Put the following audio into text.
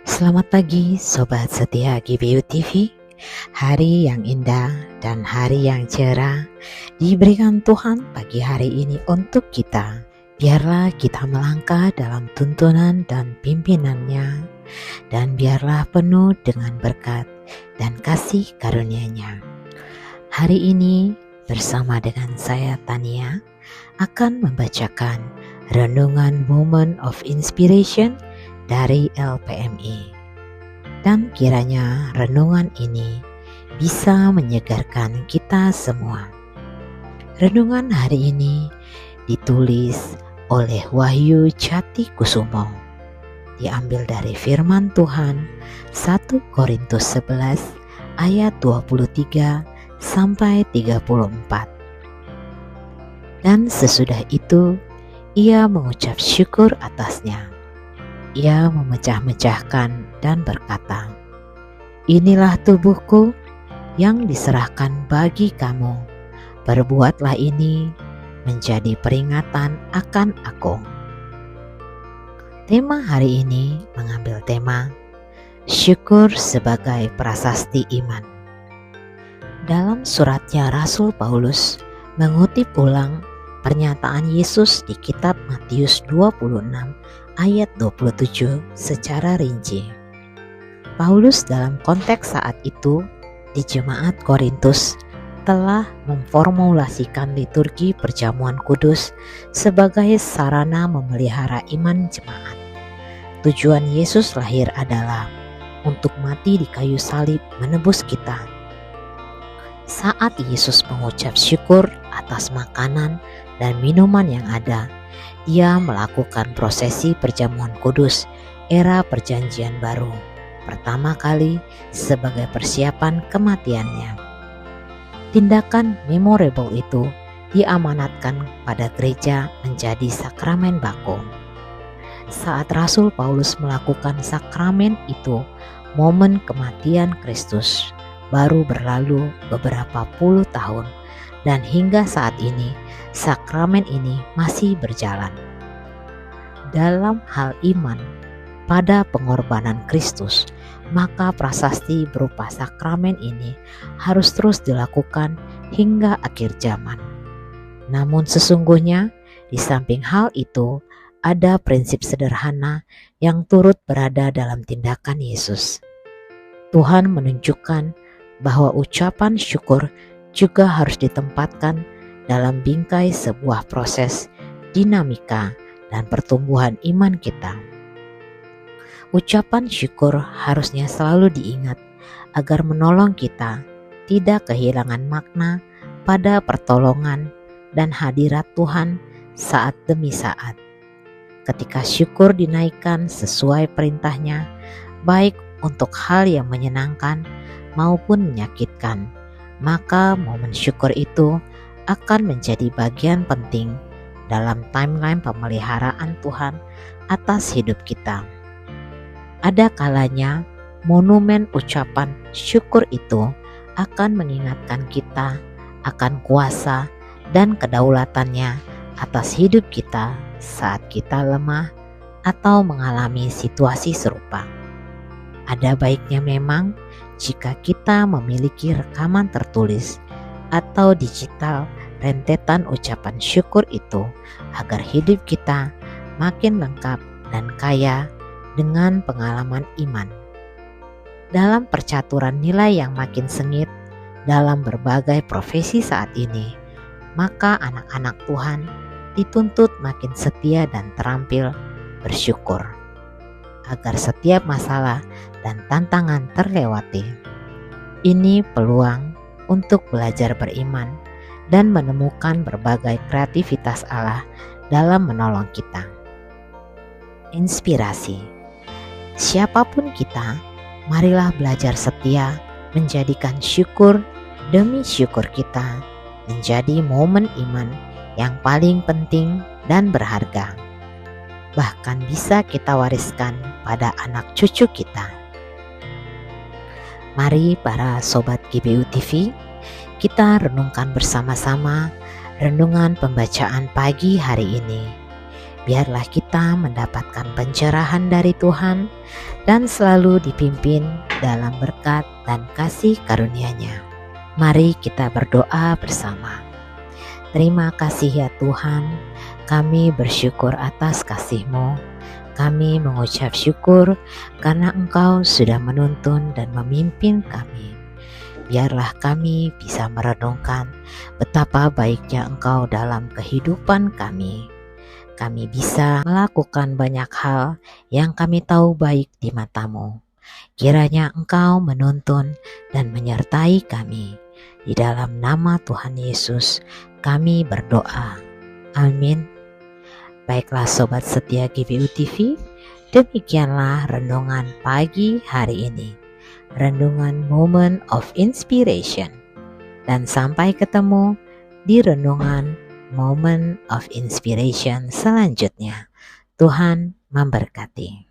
Selamat pagi Sobat setia GBU TV. Hari yang indah dan hari yang cerah diberikan Tuhan pagi hari ini untuk kita. Biarlah kita melangkah dalam tuntunan dan pimpinannya, dan biarlah penuh dengan berkat dan kasih karunia-Nya. Hari ini bersama dengan saya Tania akan membacakan renungan Moment of Inspiration dari LPMI. Dan kiranya renungan ini bisa menyegarkan kita semua. Renungan hari ini ditulis oleh Wahyu Jati Kusumo. Diambil dari firman Tuhan 1 Korintus 11 ayat 23 sampai 34. Dan sesudah itu ia mengucap syukur atasnya. Ia memecah-mecahkan dan berkata, "Inilah tubuhku yang diserahkan bagi kamu. Perbuatlah ini menjadi peringatan akan aku." Tema hari ini mengambil tema syukur sebagai prasasti iman. Dalam suratnya Rasul Paulus mengutip ulang pernyataan Yesus di kitab Matius 26 ayat 27 secara rinci. Paulus dalam konteks saat itu di jemaat Korintus telah memformulasikan liturgi perjamuan kudus sebagai sarana memelihara iman jemaat. Tujuan Yesus lahir adalah untuk mati di kayu salib menebus kita. Saat Yesus mengucap syukur atas makanan dan minuman yang ada, Ia melakukan prosesi perjamuan kudus era perjanjian baru pertama kali sebagai persiapan kematiannya. Tindakan memorable itu diamanatkan pada gereja menjadi sakramen baku. Saat Rasul Paulus melakukan sakramen itu, momen kematian Kristus baru berlalu beberapa puluh tahun, dan hingga saat ini sakramen ini masih berjalan. Dalam hal iman pada pengorbanan Kristus, maka prasasti berupa sakramen ini harus terus dilakukan hingga akhir zaman. Namun sesungguhnya di samping hal itu ada prinsip sederhana yang turut berada dalam tindakan Yesus. Tuhan menunjukkan bahwa ucapan syukur juga harus ditempatkan dalam bingkai sebuah proses dinamika dan pertumbuhan iman kita. Ucapan syukur harusnya selalu diingat agar menolong kita tidak kehilangan makna pada pertolongan dan hadirat Tuhan saat demi saat. Ketika syukur dinaikkan sesuai perintahnya, baik untuk hal yang menyenangkan maupun menyakitkan, maka momen syukur itu akan menjadi bagian penting dalam timeline pemeliharaan Tuhan atas hidup kita. Ada kalanya monumen ucapan syukur itu akan mengingatkan kita akan kuasa dan kedaulatannya atas hidup kita saat kita lemah atau mengalami situasi serupa. Ada baiknya memang jika kita memiliki rekaman tertulis atau digital rentetan ucapan syukur itu agar hidup kita makin lengkap dan kaya dengan pengalaman iman. Dalam percaturan nilai yang makin sengit dalam berbagai profesi saat ini, maka anak-anak Tuhan dituntut makin setia dan terampil bersyukur agar setiap masalah dan tantangan terlewati. Ini peluang untuk belajar beriman dan menemukan berbagai kreativitas Allah dalam menolong kita. Inspirasi. Siapapun kita, marilah belajar setia menjadikan syukur demi syukur kita menjadi momen iman yang paling penting dan berharga. Bahkan bisa kita wariskan pada anak cucu kita. Mari para sobat GBU TV, kita renungkan bersama-sama renungan pembacaan pagi hari ini. Biarlah kita mendapatkan pencerahan dari Tuhan dan selalu dipimpin dalam berkat dan kasih karunia-Nya. Mari kita berdoa bersama. Terima kasih ya Tuhan, kami bersyukur atas kasih-Mu. Kami mengucap syukur karena Engkau sudah menuntun dan memimpin kami. Biarlah kami bisa merenungkan betapa baiknya Engkau dalam kehidupan kami. Kami bisa melakukan banyak hal yang kami tahu baik di mata-Mu. Kiranya Engkau menuntun dan menyertai kami. Di dalam nama Tuhan Yesus kami berdoa. Amin. Baiklah sobat setia GBU TV, demikianlah renungan pagi hari ini. Renungan Moment of Inspiration. Dan sampai ketemu di renungan Moment of Inspiration selanjutnya. Tuhan memberkati.